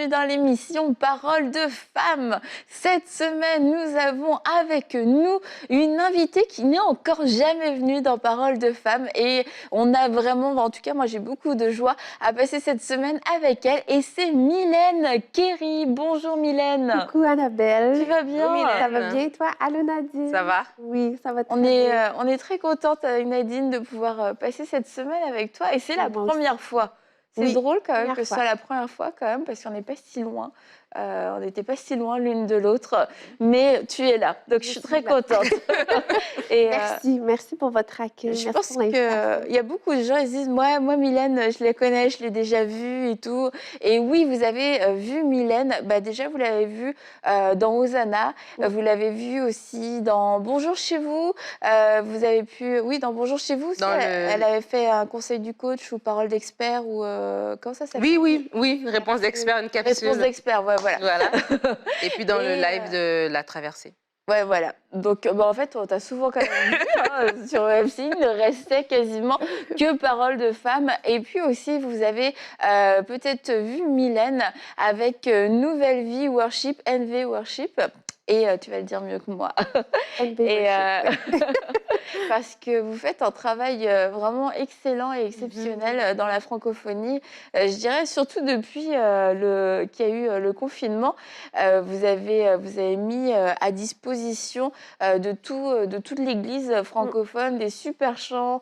dans l'émission Parole de femmes. Cette semaine, nous avons avec nous une invitée qui n'est encore jamais venue dans Parole de femmes et on a vraiment, en tout cas moi j'ai beaucoup de joie à passer cette semaine avec elle et c'est Mylène Kerry. Bonjour Mylène. Coucou Annabelle. Tu vas bien? Bonjour, Mylène. Ça va bien et toi? Allô Nadine. Ça va? Oui, ça va très On bien. est très contente avec Nadine de pouvoir passer cette semaine avec toi et c'est la Moi aussi. première fois. C'est Oui, drôle quand même première que ce fois. soit la première fois quand même parce qu'on n'est pas si loin. On n'était pas si loin l'une de l'autre, mais tu es là, donc je suis très là. contente. Et, Merci pour votre accueil. je Merci pense pour l'invitation. qu'il y a beaucoup de gens qui se disent moi Mylène, je la connais, je l'ai déjà vue et tout. Et oui, vous avez vu Mylène, déjà vous l'avez vue dans Hosanna, vous l'avez vue aussi dans Bonjour chez vous. Vous avez pu, oui, dans Bonjour chez vous, elle avait fait un conseil du coach ou parole d'expert ou comment ça s'appelle? Oui, réponse d'expert, une capsule. Réponse d'expert, ouais, voilà. Voilà. Et puis dans le Et, live de la traversée. Ouais, voilà. Donc, en fait, on t'a souvent quand même vu sur MC, il ne restait quasiment que Parole de femmes. Et puis aussi, vous avez peut-être vu Mylène avec Nouvelle Vie Worship, NV Worship. Et tu vas le dire mieux que moi. NB Et, Worship. parce que vous faites un travail vraiment excellent et exceptionnel dans la francophonie. Je dirais surtout depuis qu'il y a eu le confinement, vous avez mis à disposition de toute l'Église francophone des super chants,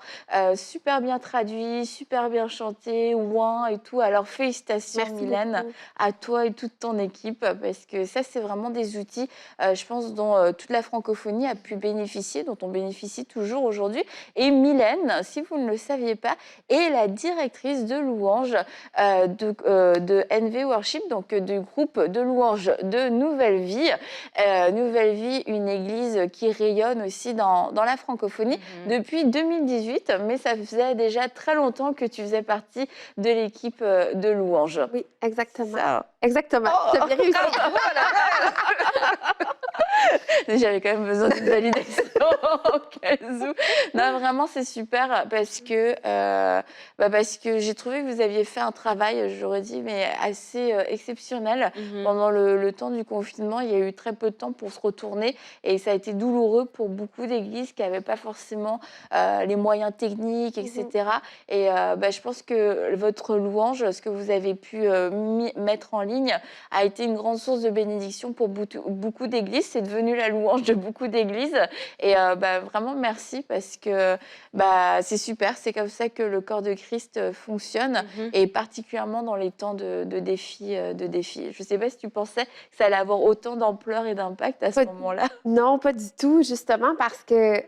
super bien traduits, super bien chantés, ouin et tout. Alors félicitations Merci Mylène, beaucoup. à toi et toute ton équipe, parce que ça c'est vraiment des outils, je pense, dont toute la francophonie a pu bénéficier, dont on bénéficie toujours aujourd'hui. Et Mylène, si vous ne le saviez pas, est la directrice de louanges de NV Worship, donc du groupe de louanges de Nouvelle Vie. Nouvelle Vie, une église qui rayonne aussi dans la francophonie depuis 2018, mais ça faisait déjà très longtemps que tu faisais partie de l'équipe de louanges. Oui, exactement. Ça. Exactement. Oh. Tu as bien réussi. J'avais quand même besoin d'une validation au cas où. Non, vraiment, c'est super parce que j'ai trouvé que vous aviez fait un travail, j'aurais dit, mais assez exceptionnel. Pendant le temps du confinement, il y a eu très peu de temps pour se retourner et ça a été douloureux pour beaucoup d'églises qui n'avaient pas forcément les moyens techniques, etc. Et je pense que votre louange, ce que vous avez pu mettre en ligne, a été une grande source de bénédiction pour beaucoup d'églises. C'est devenu la louange de beaucoup d'églises. Et vraiment, merci parce que c'est super. C'est comme ça que le corps de Christ fonctionne et particulièrement dans les temps de défis. Je ne sais pas si tu pensais que ça allait avoir autant d'ampleur et d'impact à ce moment-là. Non, pas du tout, justement, parce que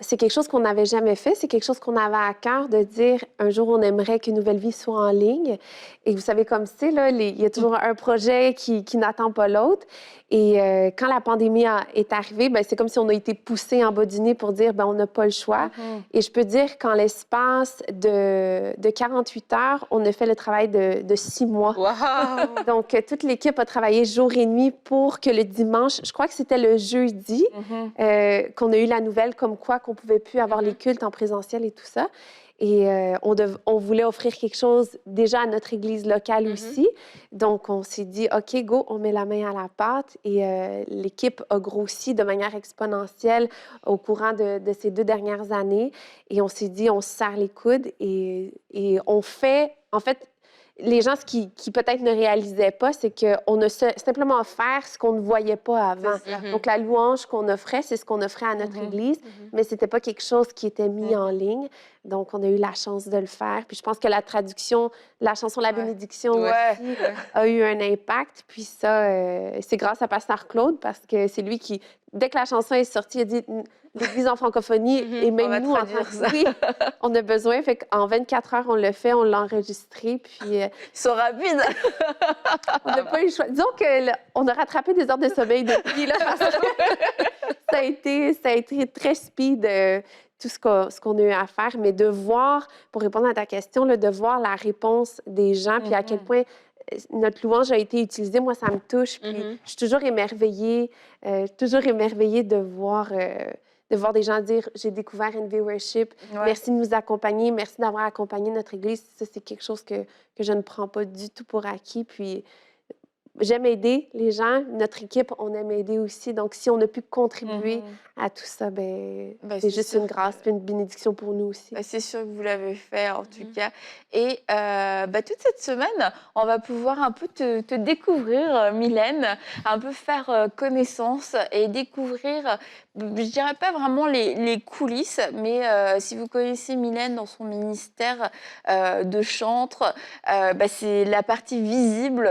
c'est quelque chose qu'on n'avait jamais fait. C'est quelque chose qu'on avait à cœur de dire un jour, on aimerait qu'une nouvelle vie soit en ligne. Et vous savez, comme c'est, là, il y a toujours un projet qui n'attend pas l'autre. Et quand la pandémie est arrivée, c'est comme si on a été poussé en bas du nez pour dire on n'a pas le choix. Et je peux dire qu'en l'espace de 48 heures, on a fait le travail de 6 mois. Wow! Donc, toute l'équipe a travaillé jour et nuit pour que le dimanche, je crois que c'était le jeudi, qu'on a eu la nouvelle comme quoi qu'on ne pouvait plus avoir les cultes en présentiel et tout ça. Et on voulait offrir quelque chose déjà à notre église locale aussi. Donc, on s'est dit, OK, go, on met la main à la pâte. Et l'équipe a grossi de manière exponentielle au courant de ces 2 dernières années. Et on s'est dit, on se serre les coudes et on fait... En fait, les gens, ce qui peut-être ne réalisaient pas, c'est qu'on a simplement offert ce qu'on ne voyait pas avant. Donc, la louange qu'on offrait, c'est ce qu'on offrait à notre église, mais ce n'était pas quelque chose qui était mis en ligne. Donc, on a eu la chance de le faire. Puis, je pense que la traduction, la chanson La Bénédiction aussi, a eu un impact. Puis ça, c'est grâce à Pasteur Claude, parce que c'est lui qui, dès que la chanson est sortie, il a dit l'Église en francophonie et même nous, oui, on a besoin. Fait qu'en 24 heures, on l'a fait, on l'a enregistré. Puis, Ils sont rapides. on n'a pas eu le choix. Disons qu'on a rattrapé des heures de sommeil depuis, là, parce que ça a été très speed, tout ce qu'on a eu à faire. Mais de voir, pour répondre à ta question, là, de voir la réponse des gens, puis à quel point notre louange a été utilisée, moi, ça me touche. Puis je suis toujours émerveillée de voir des gens dire « J'ai découvert NV Worship, merci de nous accompagner, merci d'avoir accompagné notre Église ». Ça, c'est quelque chose que je ne prends pas du tout pour acquis. Puis j'aime aider les gens. Notre équipe, on aime aider aussi. Donc, si on a pu contribuer à tout ça, ben, c'est juste sûr une grâce puis une bénédiction pour nous aussi. C'est sûr que vous l'avez fait, en tout cas. Et toute cette semaine, on va pouvoir un peu te découvrir, Mylène, un peu faire connaissance et découvrir, je dirais pas vraiment les coulisses, mais si vous connaissez Mylène dans son ministère de chantre, c'est la partie visible.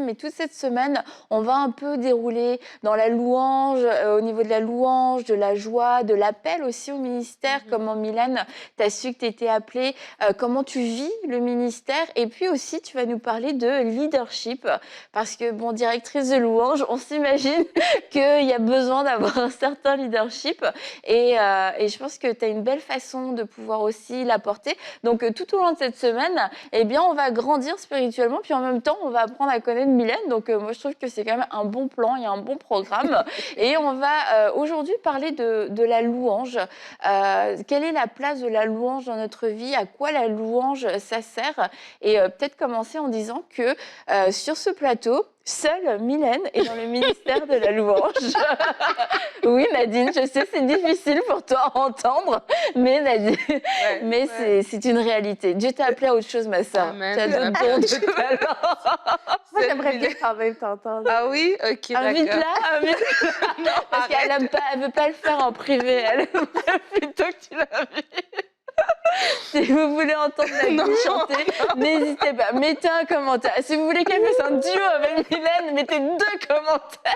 Mais toute cette semaine, on va un peu dérouler dans la louange, au niveau de la louange, de la joie, de l'appel aussi au ministère, comment Mylène, tu as su que tu étais appelée, comment tu vis le ministère, et puis aussi tu vas nous parler de leadership, parce que, bon, directrice de louange, on s'imagine qu'il y a besoin d'avoir un certain leadership, et je pense que tu as une belle façon de pouvoir aussi l'apporter. Donc, tout au long de cette semaine, eh bien, on va grandir spirituellement, puis en même temps, on va apprendre à connaître Mylène. Donc, moi, je trouve que c'est quand même un bon plan, il y a un bon programme. Et on va aujourd'hui parler de la louange. Quelle est la place de la louange dans notre vie? À quoi la louange, ça sert? Et peut-être commencer en disant que sur ce plateau, seule Mylène est dans le ministère de la louange. Oui, Nadine, je sais, c'est difficile pour toi à entendre, mais Nadine, c'est une réalité. Dieu t'a appelé à autre chose, ma sœur. Amen. Tu as d'autres dons, de talent. Moi, j'aimerais bien quand même t'entendre. Ah oui? OK, d'accord. Invite-la, parce qu'elle ne veut pas le faire en privé. Elle aimerait plutôt que tu l'invites. Si vous voulez entendre Nadine chanter, n'hésitez pas. Mettez un commentaire. Si vous voulez qu'elle fasse un duo avec Mylène, mettez 2 commentaires.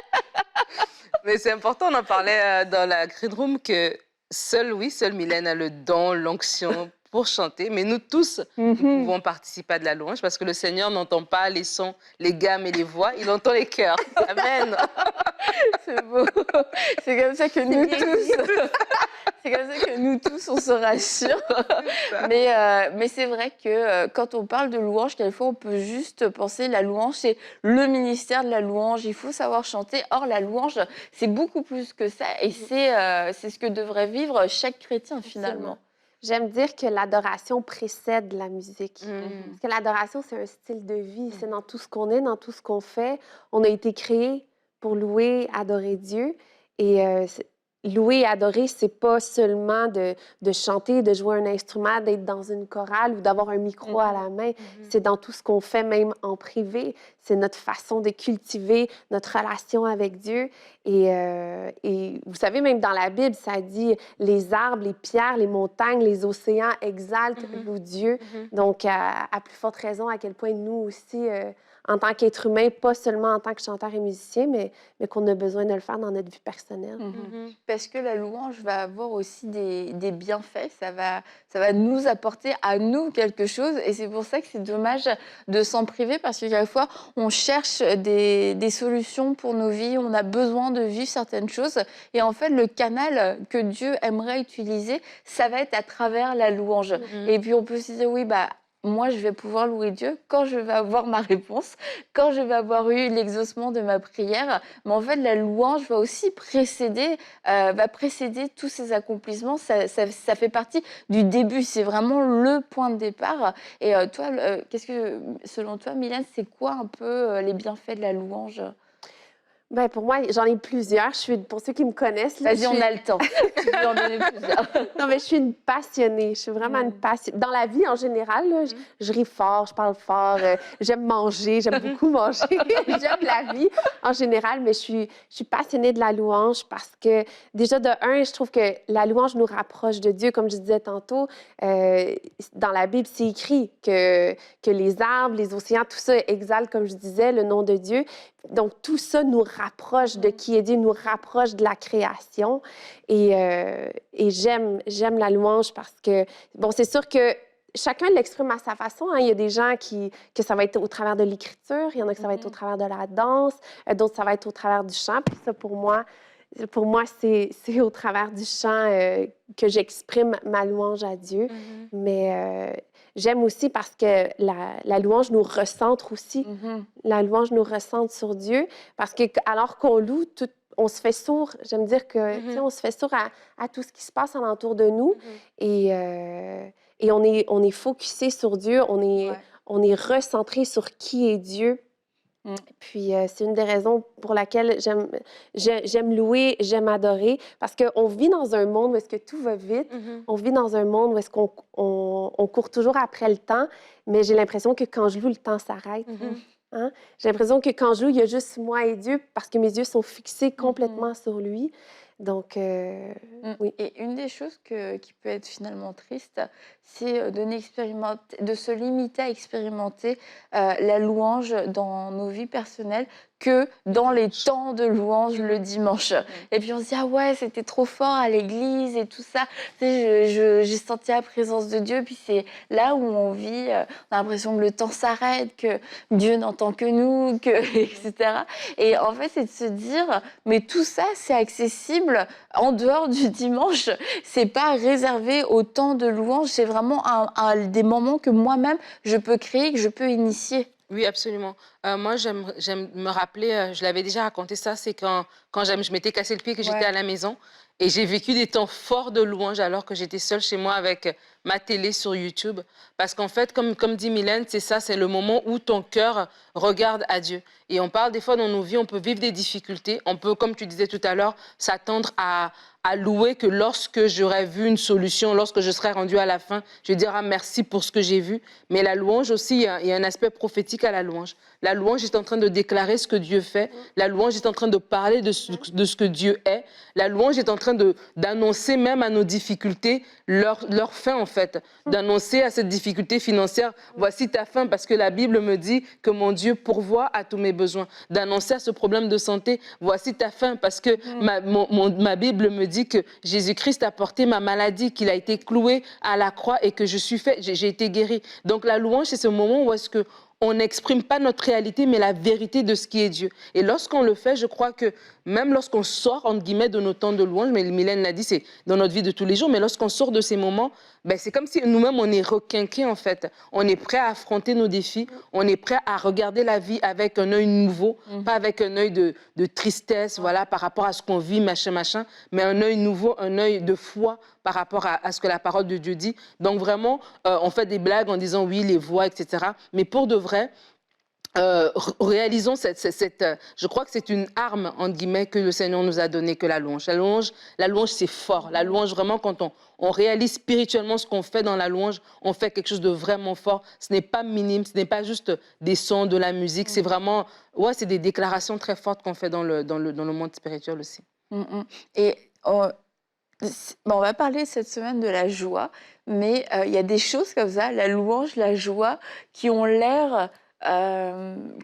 Mais c'est important, on en parlait dans la Green Room, que seule Mylène a le don, l'onction pour chanter. Mais nous tous, nous pouvons participer à de la louange parce que le Seigneur n'entend pas les sons, les gammes et les voix, il entend les cœurs. Amen. C'est beau. C'est comme ça que nous tous... C'est comme ça que nous tous, on se rassure. Mais c'est vrai que quand on parle de louange, quelquefois, on peut juste penser la louange, c'est le ministère de la louange. Il faut savoir chanter. Or, la louange, c'est beaucoup plus que ça. Et c'est ce que devrait vivre chaque chrétien, finalement. J'aime dire que l'adoration précède la musique. Parce que l'adoration, c'est un style de vie. C'est dans tout ce qu'on est, dans tout ce qu'on fait. On a été créés pour louer, adorer Dieu. Et louer et adorer, c'est pas seulement de chanter, de jouer un instrument, d'être dans une chorale ou d'avoir un micro à la main. C'est dans tout ce qu'on fait, même en privé. C'est notre façon de cultiver notre relation avec Dieu. Et vous savez, même dans la Bible, ça dit les arbres, les pierres, les montagnes, les océans exaltent louent Dieu. Donc, à plus forte raison, à quel point nous aussi, en tant qu'être humain, pas seulement en tant que chanteur et musicien, mais qu'on a besoin de le faire dans notre vie personnelle. Parce que la louange va avoir aussi des bienfaits, ça va nous apporter à nous quelque chose, et c'est pour ça que c'est dommage de s'en priver, parce que quelquefois, on cherche des solutions pour nos vies, on a besoin de vivre certaines choses, et en fait, le canal que Dieu aimerait utiliser, ça va être à travers la louange. Et puis, on peut se dire, oui, moi, je vais pouvoir louer Dieu quand je vais avoir ma réponse, quand je vais avoir eu l'exaucement de ma prière. Mais en fait, la louange va aussi précéder tous ces accomplissements. Ça fait partie du début. C'est vraiment le point de départ. Et toi, selon toi, Mylène, c'est quoi un peu les bienfaits de la louange? Bien, pour moi, j'en ai plusieurs. Pour ceux qui me connaissent... Vas-y, on a le temps. Tu peux en donner plusieurs. Non, mais je suis une passionnée. Je suis vraiment une passionnée. Dans la vie, en général, là, je ris fort, je parle fort, j'aime manger, j'aime beaucoup manger. J'aime la vie en général, mais je suis passionnée de la louange parce que, déjà, de un, je trouve que la louange nous rapproche de Dieu. Comme je disais tantôt, dans la Bible, c'est écrit que les arbres, les océans, tout ça exalte, comme je disais, le nom de Dieu. Donc, tout ça nous rapproche de qui est Dieu, nous rapproche de la création. Et j'aime la louange parce que, bon, c'est sûr que chacun l'exprime à sa façon. Hein. Il y a des gens que ça va être au travers de l'écriture, il y en a que ça va être au travers de la danse, d'autres, ça va être au travers du chant. Puis ça, pour moi, c'est au travers du chant que j'exprime ma louange à Dieu. Mais j'aime aussi parce que la louange nous recentre aussi. La louange nous recentre sur Dieu. Parce que alors qu'on loue, on se fait sourd. J'aime dire que on se fait sourd à tout ce qui se passe alentour de nous. Et on est focusé sur Dieu. On est recentré sur qui est Dieu. Puis c'est une des raisons pour laquelle j'aime louer, j'aime adorer, parce qu'on vit dans un monde où est-ce que tout va vite, on vit dans un monde où est-ce qu'on court toujours après le temps, mais j'ai l'impression que quand je loue, le temps s'arrête. Hein? J'ai l'impression que quand je loue, il y a juste moi et Dieu, parce que mes yeux sont fixés complètement sur lui. Donc, oui. Et une des choses qui peut être finalement triste, c'est de se limiter à expérimenter la louange dans nos vies personnelles que dans les temps de louange le dimanche. Et puis on se dit, ah ouais, c'était trop fort à l'église et tout ça. Tu sais, j'ai senti la présence de Dieu. Puis c'est là où on vit, on a l'impression que le temps s'arrête, que Dieu n'entend que nous, etc. Et en fait, c'est de se dire, mais tout ça, c'est accessible en dehors du dimanche. C'est pas réservé au temps de louange. C'est vraiment des moments que moi-même, je peux créer, que je peux initier. Oui, absolument. Moi, j'aime me rappeler, je l'avais déjà raconté ça, c'est quand je m'étais cassé le pied, que j'étais à la maison. Et j'ai vécu des temps forts de louange alors que j'étais seule chez moi avec ma télé sur YouTube. Parce qu'en fait, comme dit Mylène, c'est ça, c'est le moment où ton cœur regarde à Dieu. Et on parle des fois dans nos vies, on peut vivre des difficultés. On peut, comme tu disais tout à l'heure, s'attendre à louer que lorsque j'aurai vu une solution, lorsque je serai rendue à la fin, je dirai merci pour ce que j'ai vu. Mais la louange aussi, il y a un aspect prophétique à la louange. La louange est en train de déclarer ce que Dieu fait. La louange est en train de parler de ce que Dieu est. La louange est en train d'annoncer même à nos difficultés leur fin, en fait. D'annoncer à cette difficulté financière, voici ta fin, parce que la Bible me dit que mon Dieu pourvoit à tous mes besoins. D'annoncer à ce problème de santé, voici ta fin, parce que ma Bible me dit que Jésus-Christ a porté ma maladie, qu'il a été cloué à la croix et que j'ai été guéri. Donc la louange, c'est ce moment où est-ce que on n'exprime pas notre réalité, mais la vérité de ce qui est Dieu. Et lorsqu'on le fait, je crois que même lorsqu'on sort, entre guillemets, de nos temps de louange, mais Mylène l'a dit, c'est dans notre vie de tous les jours, mais lorsqu'on sort de ces moments, ben, c'est comme si nous-mêmes, on est requinqués, en fait. On est prêt à affronter nos défis, on est prêt à regarder la vie avec un œil nouveau, pas avec un œil de tristesse, voilà, par rapport à ce qu'on vit, machin, mais un œil nouveau, un œil de foi par rapport à ce que la parole de Dieu dit. Donc vraiment, on fait des blagues en disant oui, les voix, etc. Mais pour de vrai, réalisons je crois que c'est une arme, entre guillemets, que le Seigneur nous a donnée, que la louange. La louange, c'est fort. La louange, vraiment, quand on réalise spirituellement ce qu'on fait dans la louange, on fait quelque chose de vraiment fort. Ce n'est pas minime, ce n'est pas juste des sons, de la musique. C'est vraiment, ouais, c'est des déclarations très fortes qu'on fait dans le monde spirituel aussi. Et on va parler cette semaine de la joie, mais il y a des choses comme ça, la louange, la joie, qui ont l'air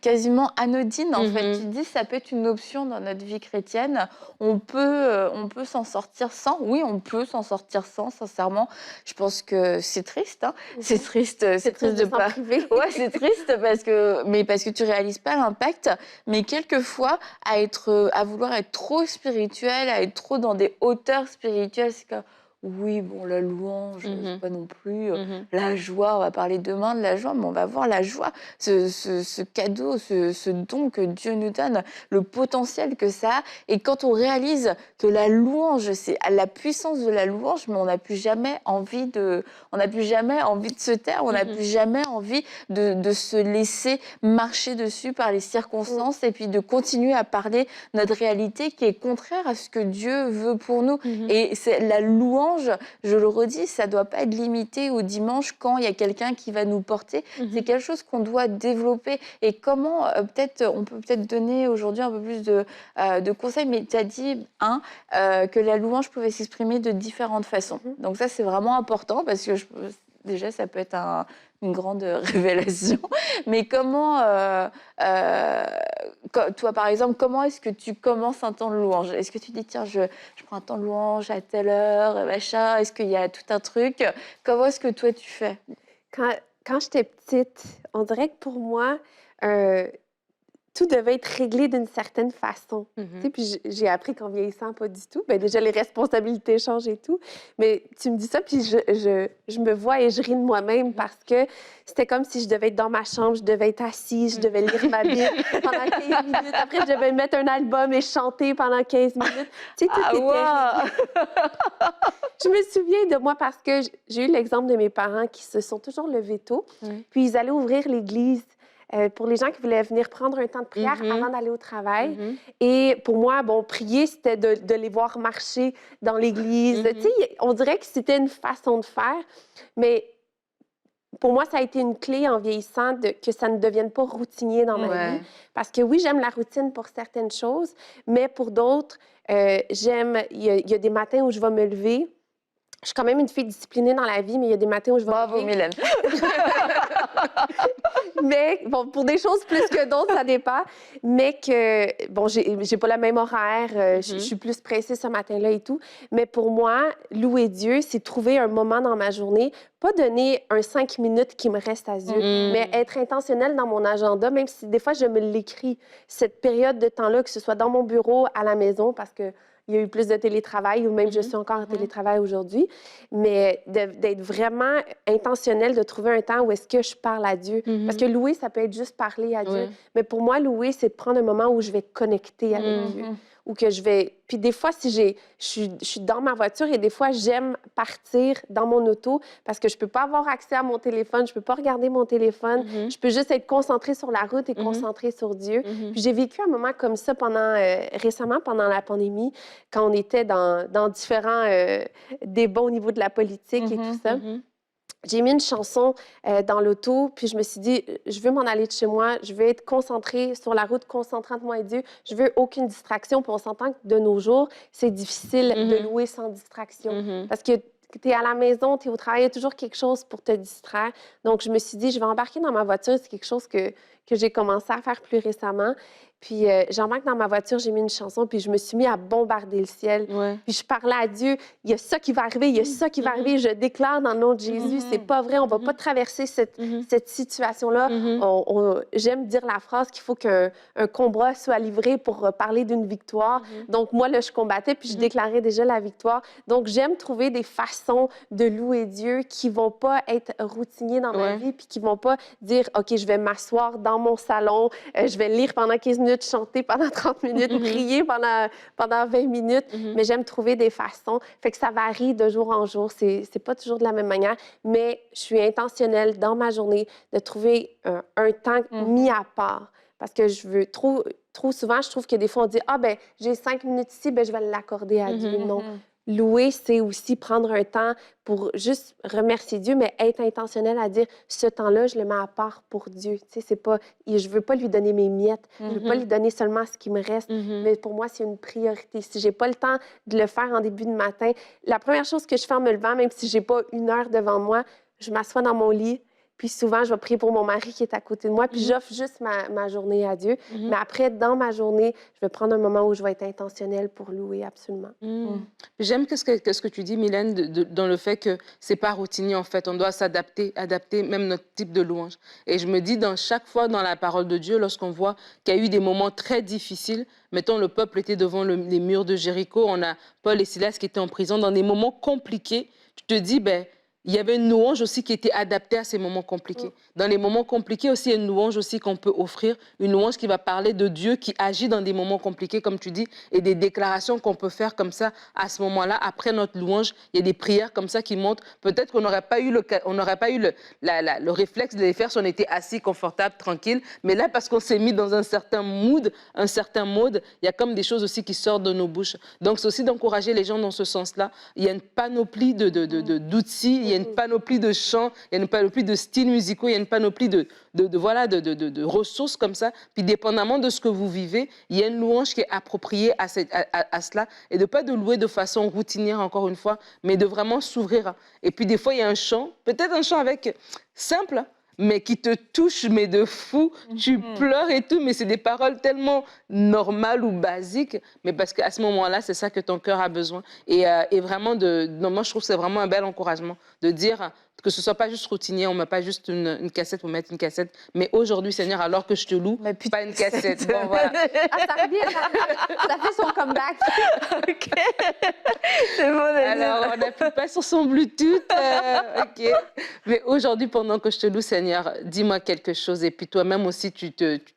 quasiment anodines. En fait, tu te dis, ça peut être une option dans notre vie chrétienne. On peut s'en sortir sans. Oui, on peut s'en sortir sans, sincèrement. Je pense que c'est triste. Hein. C'est triste de pas. Ouais, c'est triste parce que tu réalises pas l'impact. Mais quelquefois, à vouloir être trop spirituel, à être trop dans des hauteurs spirituelles, c'est que oui, bon, la louange, c'est pas non plus la joie. On va parler demain de la joie, mais on va voir la joie, ce cadeau, ce don que Dieu nous donne, le potentiel que ça a. Et quand on réalise que la louange, c'est la puissance de la louange, mais on n'a plus jamais envie de se taire, on n'a plus jamais envie de se laisser marcher dessus par les circonstances et puis de continuer à parler notre réalité qui est contraire à ce que Dieu veut pour nous. Et c'est la louange. Je le redis, ça ne doit pas être limité au dimanche quand il y a quelqu'un qui va nous porter. C'est quelque chose qu'on doit développer. Et comment, on peut peut-être donner aujourd'hui un peu plus de conseils, mais tu as dit, que la louange pouvait s'exprimer de différentes façons. Donc ça, c'est vraiment important parce que déjà, ça peut être une grande révélation. Mais comment, toi, par exemple, comment est-ce que tu commences un temps de louange? Est-ce que tu dis, tiens, je prends un temps de louange à telle heure, machin? Est-ce qu'il y a tout un truc? Comment est-ce que toi, tu fais? Quand j'étais petite, on dirait que pour moi, tout devait être réglé d'une certaine façon. Tu sais, puis j'ai appris qu'en vieillissant, pas du tout. Ben déjà, les responsabilités changent et tout. Mais tu me dis ça, puis je me vois et je ris de moi-même parce que c'était comme si je devais être dans ma chambre, je devais être assise, je devais lire ma Bible pendant 15 minutes. Après, je devais mettre un album et chanter pendant 15 minutes. Tu sais, tout était réglé. Je me souviens de moi parce que j'ai eu l'exemple de mes parents qui se sont toujours levés tôt. Puis ils allaient ouvrir l'église pour les gens qui voulaient venir prendre un temps de prière avant d'aller au travail. Mhm. Et pour moi, bon, prier, c'était de les voir marcher dans l'église. Tu sais, on dirait que c'était une façon de faire, mais pour moi, ça a été une clé en vieillissant que ça ne devienne pas routinier dans ma vie. Parce que oui, j'aime la routine pour certaines choses, mais pour d'autres, j'aime... Il y a des matins où je vais me lever. Je suis quand même une fille disciplinée dans la vie, mais il y a des matins où je vais... Bravo, Mylène. Mais, bon, pour des choses plus que d'autres, ça dépend. Mais que, bon, j'ai pas le même horaire, je suis plus pressée ce matin-là et tout. Mais pour moi, louer Dieu, c'est trouver un moment dans ma journée, pas donner un 5 minutes qui me reste à Dieu, mais être intentionnelle dans mon agenda, même si des fois je me l'écris, cette période de temps-là, que ce soit dans mon bureau, à la maison, parce que il y a eu plus de télétravail, ou même je suis encore en télétravail aujourd'hui, mais d'être vraiment intentionnelle, de trouver un temps où est-ce que je parle à Dieu. Parce que louer, ça peut être juste parler à Dieu. Mais pour moi, louer, c'est de prendre un moment où je vais connecter avec Dieu. Ou que je vais... Puis des fois, si je suis dans ma voiture et des fois, j'aime partir dans mon auto parce que je peux pas avoir accès à mon téléphone, je peux pas regarder mon téléphone, je peux juste être concentrée sur la route et concentrée sur Dieu. Puis j'ai vécu un moment comme ça récemment, pendant la pandémie, quand on était dans différents débats au niveau de la politique et tout ça. J'ai mis une chanson dans l'auto, puis je me suis dit, je veux m'en aller de chez moi, je veux être concentrée sur la route, concentrée entre moi et Dieu, je veux aucune distraction. Puis on s'entend que de nos jours, c'est difficile de louer sans distraction. Parce que tu es à la maison, tu es au travail, il y a toujours quelque chose pour te distraire. Donc, je me suis dit, je vais embarquer dans ma voiture. C'est quelque chose que j'ai commencé à faire plus récemment. Puis j'embarque dans ma voiture, j'ai mis une chanson, puis je me suis mis à bombarder le ciel. Puis je parlais à Dieu, il y a ça qui va arriver, il y a ça qui va arriver. Je déclare dans le nom de Jésus, c'est pas vrai, on va pas traverser cette situation-là. J'aime dire la phrase qu'il faut qu'un combat soit livré pour parler d'une victoire. Donc moi, là, je combattais, puis je déclarais déjà la victoire. Donc j'aime trouver des façons de louer Dieu qui vont pas être routiniers dans ma vie, puis qui vont pas dire, OK, je vais m'asseoir dans mon salon, je vais lire pendant 15 minutes, chanter pendant 30 minutes, prier pendant 20 minutes, mais j'aime trouver des façons. Fait que ça varie de jour en jour, c'est pas toujours de la même manière, mais je suis intentionnelle dans ma journée de trouver un temps mis à part. Parce que je veux trop souvent, je trouve que des fois, on dit, ah ben j'ai 5 minutes ici, ben je vais l'accorder à Dieu. Non. Louer, c'est aussi prendre un temps pour juste remercier Dieu, mais être intentionnel à dire, ce temps-là, je le mets à part pour Dieu. Tu sais, c'est pas... Je veux pas lui donner mes miettes, je veux pas lui donner seulement ce qui me reste, mais pour moi, c'est une priorité. Si j'ai pas le temps de le faire en début de matin, la première chose que je fais en me levant, même si j'ai pas 1 heure devant moi, je m'assois dans mon lit. Puis souvent, je vais prier pour mon mari qui est à côté de moi, puis j'offre juste ma journée à Dieu. Mais après, dans ma journée, je vais prendre un moment où je vais être intentionnelle pour louer absolument. J'aime ce que tu dis, Mylène, dans le fait que c'est pas routinier, en fait. On doit adapter même notre type de louange. Et je me dis, chaque fois dans la parole de Dieu, lorsqu'on voit qu'il y a eu des moments très difficiles, mettons, le peuple était devant les murs de Jéricho, on a Paul et Silas qui étaient en prison, dans des moments compliqués, tu te dis, ben, il y avait une louange aussi qui était adaptée à ces moments compliqués. Dans les moments compliqués aussi, il y a une louange aussi qu'on peut offrir, une louange qui va parler de Dieu qui agit dans des moments compliqués, comme tu dis, et des déclarations qu'on peut faire comme ça à ce moment-là. Après notre louange, il y a des prières comme ça qui montrent. Peut-être qu'on n'aurait pas eu le réflexe de les faire si on était assis, confortable, tranquille. Mais là, parce qu'on s'est mis dans un certain mood, il y a comme des choses aussi qui sortent de nos bouches. Donc, c'est aussi d'encourager les gens dans ce sens-là. Il y a une panoplie d'outils, il y a une panoplie de chants, il y a une panoplie de styles musicaux, il y a une panoplie de ressources comme ça. Puis dépendamment de ce que vous vivez, il y a une louange qui est appropriée à cela. Et de pas de louer de façon routinière, encore une fois, mais de vraiment s'ouvrir. Et puis des fois, il y a un chant, peut-être un chant avec simple, mais qui te touche, mais de fou. Tu pleures et tout, mais c'est des paroles tellement normales ou basiques, mais parce qu'à ce moment-là, c'est ça que ton cœur a besoin. Et vraiment, moi, je trouve que c'est vraiment un bel encouragement de dire que ce ne soit pas juste routinier, on ne met pas juste une cassette pour mettre une cassette, mais aujourd'hui, Seigneur, alors que je te loue, mais pas une cassette. Bon, voilà. Ça revient, ça fait son comeback. OK. C'est bon. Alors, on n'appuie pas sur son Bluetooth. OK. Mais aujourd'hui, pendant que je te loue, Seigneur, dis-moi quelque chose. Et puis toi-même aussi, tu t'es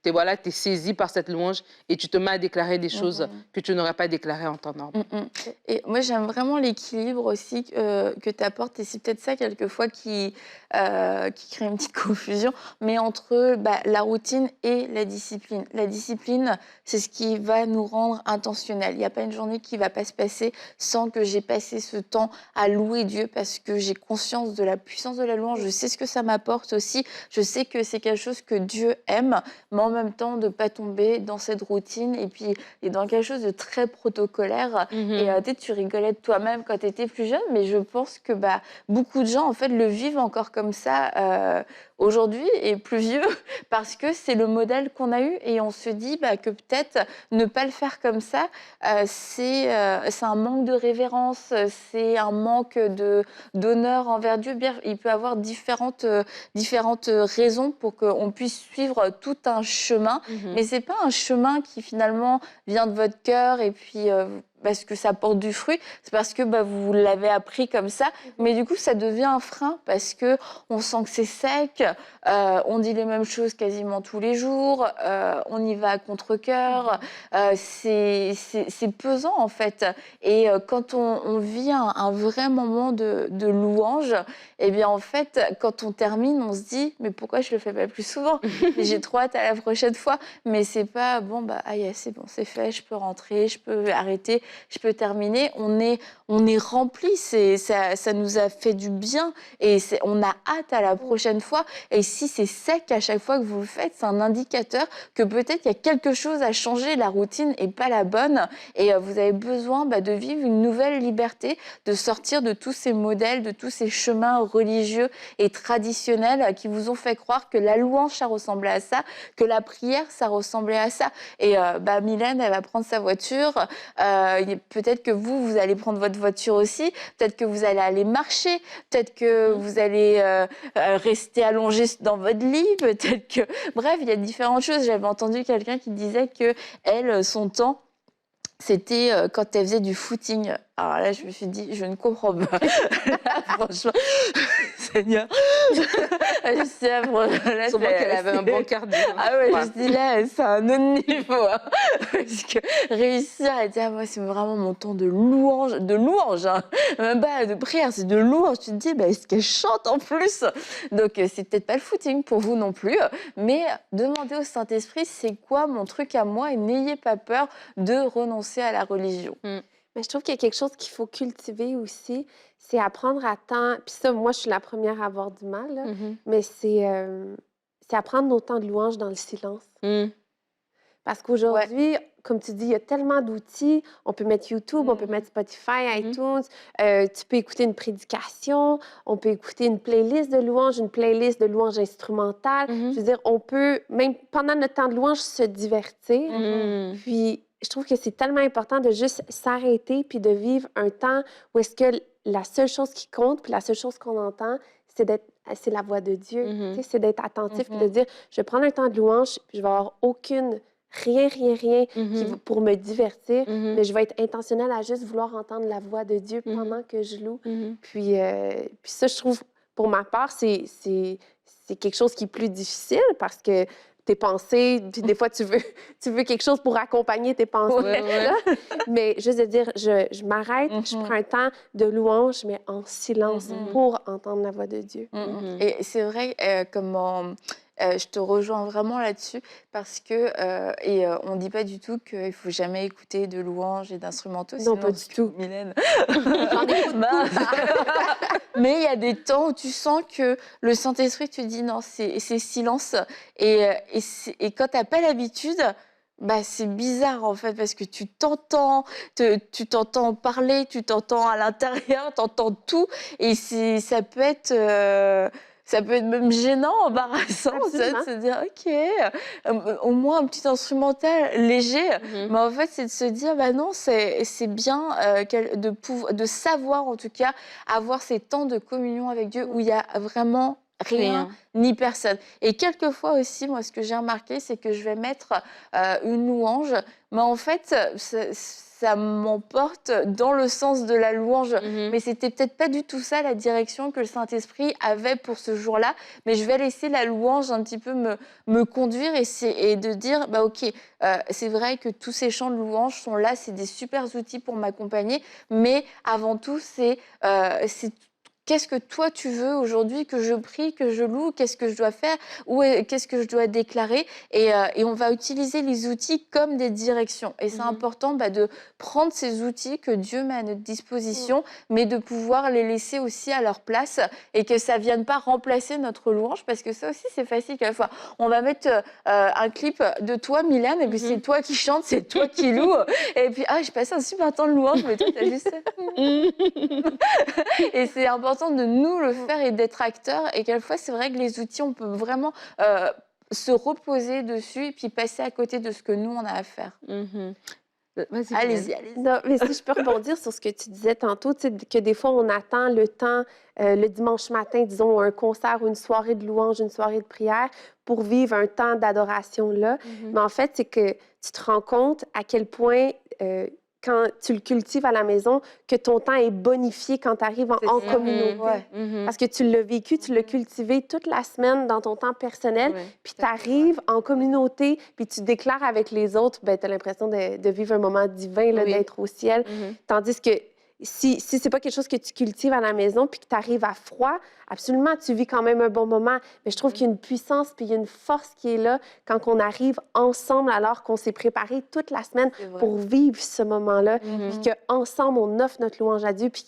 saisi par cette louange et tu te mets à déclarer des choses que tu n'aurais pas déclarées en temps normal. Et moi, j'aime vraiment l'équilibre aussi que tu apportes. Et c'est peut-être ça, quelquefois, qui crée une petite confusion, mais entre la routine et la discipline. La discipline, c'est ce qui va nous rendre intentionnels. Il n'y a pas une journée qui ne va pas se passer sans que j'ai passé ce temps à louer Dieu parce que j'ai conscience de la puissance de la louange. Je sais ce que ça m'apporte aussi. Je sais que c'est quelque chose que Dieu aime, mais en même temps, de ne pas tomber dans cette routine et puis et dans quelque chose de très protocolaire. Et peut-être tu rigolais de toi-même quand tu étais plus jeune, mais je pense que beaucoup de gens, en fait, le vivent encore comme ça aujourd'hui et plus vieux parce que c'est le modèle qu'on a eu et on se dit que peut-être ne pas le faire comme ça, c'est un manque de révérence, c'est un manque d'honneur envers Dieu. Bien, il peut y avoir différentes raisons pour qu'on puisse suivre tout un chemin, mais c'est pas un chemin qui finalement vient de votre cœur et puis parce que ça porte du fruit, c'est parce que vous l'avez appris comme ça, mais du coup ça devient un frein parce que on sent que c'est sec, on dit les mêmes choses quasiment tous les jours, on y va à contre-cœur, c'est pesant en fait. Et quand on vit un vrai moment de louange, eh bien en fait quand on termine, on se dit mais pourquoi je le fais pas plus souvent? J'ai trop hâte à la prochaine fois, mais c'est pas bon c'est bon, c'est fait, je peux rentrer, je peux arrêter, je peux terminer. On est rempli, ça nous a fait du bien et on a hâte à la prochaine fois. Et si c'est sec à chaque fois que vous le faites, c'est un indicateur que peut-être il y a quelque chose à changer, la routine n'est pas la bonne et vous avez besoin de vivre une nouvelle liberté, de sortir de tous ces modèles, de tous ces chemins religieux et traditionnels qui vous ont fait croire que la louange, ça ressemblait à ça, que la prière, ça ressemblait à ça. Et Mylène, elle va prendre sa voiture, peut-être que vous allez prendre votre voiture aussi, peut-être que vous allez aller marcher, peut-être que vous allez rester allongé dans votre lit, peut-être que... Bref, il y a différentes choses. J'avais entendu quelqu'un qui disait que elle, son temps, c'était quand elle faisait du footing. Alors là, je me suis dit, je ne comprends pas. Là, franchement, Seigneur. Sûrement qu'elle avait un bon cardio. Ah ouais, je dis là, c'est un autre niveau. Hein. Parce que réussir à dire, moi, c'est vraiment mon temps de louange, hein. Même pas de prière, c'est de louange. Tu te dis, est-ce qu'elle chante en plus? Donc, c'est peut-être pas le footing pour vous non plus. Mais demandez au Saint-Esprit, c'est quoi mon truc à moi? Et n'ayez pas peur de renoncer à la religion. Mais je trouve qu'il y a quelque chose qu'il faut cultiver aussi, c'est apprendre à temps. Puis ça, moi, je suis la première à avoir du mal, là, mais c'est apprendre nos temps de louange dans le silence. Parce qu'aujourd'hui, comme tu dis, il y a tellement d'outils. On peut mettre YouTube, on peut mettre Spotify, iTunes. Tu peux écouter une prédication, on peut écouter une playlist de louanges instrumentales. Je veux dire, on peut, même pendant notre temps de louange, se divertir. Puis, je trouve que c'est tellement important de juste s'arrêter puis de vivre un temps où est-ce que la seule chose qui compte puis la seule chose qu'on entend, c'est la voix de Dieu. Tu sais, c'est d'être attentif puis de dire, je vais prendre un temps de louange puis je vais avoir rien pour me divertir, mais je vais être intentionnelle à juste vouloir entendre la voix de Dieu pendant que je loue. Puis ça, je trouve, pour ma part, c'est quelque chose qui est plus difficile parce que tes pensées, puis des fois, tu veux quelque chose pour accompagner tes pensées. Mais juste de dire, je m'arrête, je prends un temps de louange, mais en silence pour entendre la voix de Dieu. Et c'est vrai, je te rejoins vraiment là-dessus parce que, on ne dit pas du tout qu'il ne faut jamais écouter de louanges et d'instrumentaux. Non, pas du tout. Mylène. J'en écoute mais il y a des temps où tu sens que le Saint-Esprit te dit non, c'est silence. Et quand tu n'as pas l'habitude, c'est bizarre en fait parce que tu t'entends parler, tu t'entends à l'intérieur, tu entends tout. Et ça peut être même gênant, embarrassant, de se dire, OK, au moins un petit instrumental léger. Mais en fait, c'est de se dire, non, c'est bien de savoir, en tout cas, avoir ces temps de communion avec Dieu où il y a vraiment rien ni personne. Et quelquefois aussi, moi, ce que j'ai remarqué, c'est que je vais mettre une louange, mais en fait, ça m'emporte dans le sens de la louange. Mais c'était peut-être pas du tout ça la direction que le Saint-Esprit avait pour ce jour-là. Mais je vais laisser la louange un petit peu me conduire et de dire, OK, c'est vrai que tous ces chants de louange sont là, c'est des super outils pour m'accompagner. Mais avant tout, c'est qu'est-ce que toi tu veux aujourd'hui que je prie, que je loue, qu'est-ce que je dois faire, qu'est-ce que je dois déclarer et on va utiliser les outils comme des directions. Et c'est important de prendre ces outils que Dieu met à notre disposition, mais de pouvoir les laisser aussi à leur place et que ça ne vienne pas remplacer notre louange, parce que ça aussi c'est facile qu'à la fois. On va mettre un clip de toi, Mylène, et puis c'est toi qui chante, c'est toi qui loue, et puis j'ai passé un super temps de louange, mais toi t'as juste... Et c'est important de nous le faire et d'être acteur, et quelquefois c'est vrai que les outils, on peut vraiment se reposer dessus et puis passer à côté de ce que nous on a à faire. Vas-y. Allez-y, allez-y. Non, mais si je peux rebondir sur ce que tu disais tantôt, tu sais, que des fois, on attend le temps, le dimanche matin, disons, un concert ou une soirée de louange, une soirée de prière, pour vivre un temps d'adoration là. Mais en fait, c'est que tu te rends compte à quel point, quand tu le cultives à la maison, que ton temps est bonifié quand tu arrives en communauté. Parce que tu l'as vécu, tu l'as cultivé toute la semaine dans ton temps personnel, puis tu arrives en communauté, puis tu déclares avec les autres, ben, tu as l'impression de vivre un moment divin, là, d'être au ciel. Tandis que si c'est pas quelque chose que tu cultives à la maison puis que tu arrives à froid, absolument, tu vis quand même un bon moment. Mais je trouve qu'il y a une puissance puis il y a une force qui est là quand on arrive ensemble alors qu'on s'est préparé toute la semaine pour vivre ce moment-là. Puis qu'ensemble, on offre notre louange à Dieu puis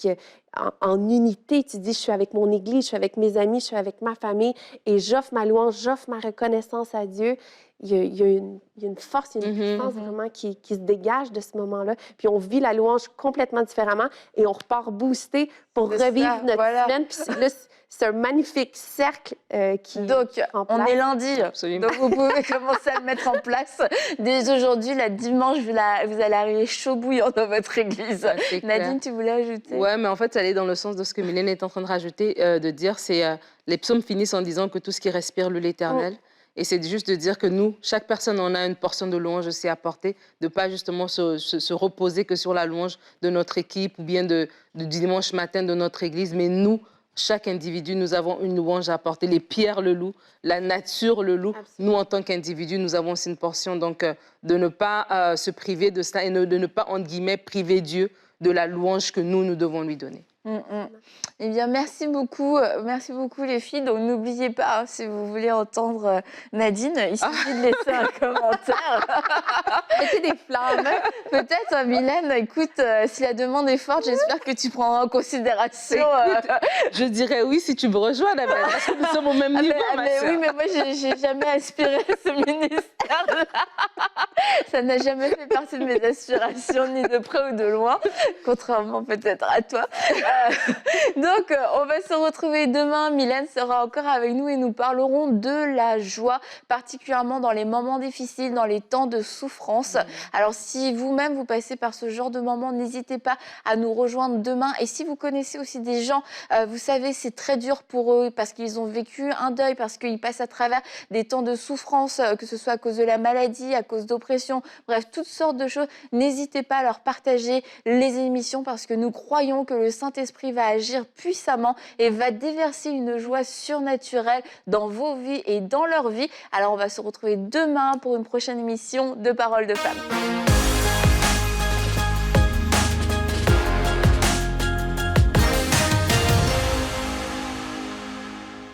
en unité, tu dis, je suis avec mon Église, je suis avec mes amis, je suis avec ma famille et j'offre ma louange, j'offre ma reconnaissance à Dieu. Il y a une force, il y a une puissance vraiment qui se dégage de ce moment-là. Puis on vit la louange complètement différemment et on repart boosté pour revivre notre semaine. Puis là, c'est un magnifique cercle qui Donc, on est lundi. Absolument. Donc, vous pouvez commencer à le mettre en place. Dès aujourd'hui, la dimanche, vous allez arriver chaud bouillant dans votre église. Nadine, tu voulais ajouter? Ouais, mais en fait, ça allait dans le sens de ce que Mylène est en train de rajouter, de dire, c'est les psaumes finissent en disant que tout ce qui respire loue l'Éternel. Et c'est juste de dire que nous, chaque personne en a une portion de louange aussi à porter, de ne pas justement se reposer que sur la louange de notre équipe ou bien du dimanche matin de notre église, mais nous, chaque individu, nous avons une louange à apporter. Les pierres le louent, la nature le loue. Nous, en tant qu'individus, nous avons aussi une portion. Donc, de ne pas se priver de ça et de ne pas, entre guillemets, priver Dieu de la louange que nous devons lui donner. Eh bien, merci beaucoup les filles. Donc, n'oubliez pas, si vous voulez entendre Nadine, il suffit de laisser un commentaire. Mettez des flammes. Peut-être, Mylène, écoute, si la demande est forte, j'espère que tu prendras en considération. Je dirais oui si tu me rejoins, Annabelle, parce que nous sommes au même niveau, ma sœur. Oui, mais moi, j'ai jamais aspiré à ce ministère-là. Ça n'a jamais fait partie de mes aspirations, ni de près ou de loin, contrairement peut-être à toi. Donc, on va se retrouver demain. Mylène sera encore avec nous et nous parlerons de la joie, particulièrement dans les moments difficiles, dans les temps de souffrance. Alors, si vous-même, vous passez par ce genre de moment, n'hésitez pas à nous rejoindre demain. Et si vous connaissez aussi des gens, vous savez, c'est très dur pour eux parce qu'ils ont vécu un deuil, parce qu'ils passent à travers des temps de souffrance, que ce soit à cause de la maladie, à cause d'oppression, bref, toutes sortes de choses. N'hésitez pas à leur partager les émissions parce que nous croyons que le Saint-Esprit va agir puissamment et va déverser une joie surnaturelle dans vos vies et dans leur vie. Alors, on va se retrouver demain pour une prochaine émission de Paroles de Femmes.